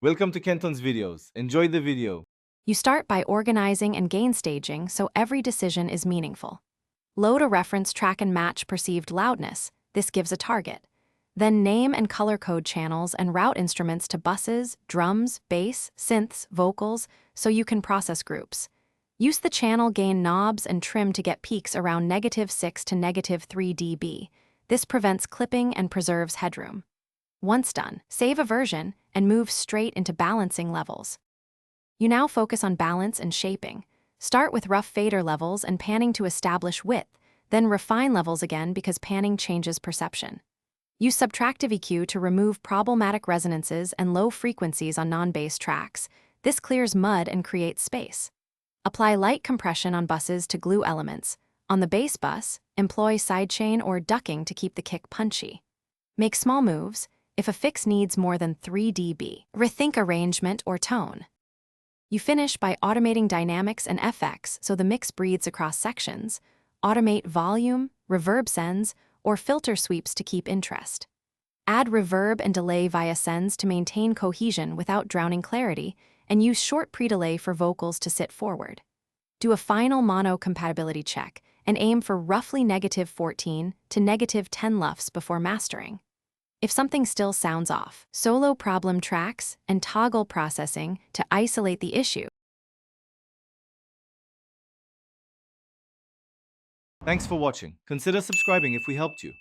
Welcome to Kenton's videos. Enjoy the video. You start by organizing and gain staging so every decision is meaningful. Load a reference track and match perceived loudness. This gives a target. Then name and color code channels and route instruments to buses, drums, bass, synths, vocals, so you can process groups. Use the channel gain knobs and trim to get peaks around -6 to -3 dB. This prevents clipping and preserves headroom. Once done, save a version and move straight into balancing levels. You now focus on balance and shaping. Start with rough fader levels and panning to establish width, then refine levels again because panning changes perception. Use subtractive EQ to remove problematic resonances and low frequencies on non-bass tracks. This clears mud and creates space. Apply light compression on buses to glue elements. On the bass bus, employ sidechain or ducking to keep the kick punchy. Make small moves. If a fix needs more than 3 dB, rethink arrangement or tone. You finish by automating dynamics and FX so the mix breathes across sections. Automate volume, reverb sends, or filter sweeps to keep interest. Add reverb and delay via sends to maintain cohesion without drowning clarity, and use short pre-delay for vocals to sit forward. Do a final mono compatibility check and aim for roughly -14 to -10 LUFS before mastering. If something still sounds off, solo problem tracks and toggle processing to isolate the issue. Thanks for watching. Consider subscribing if we helped you.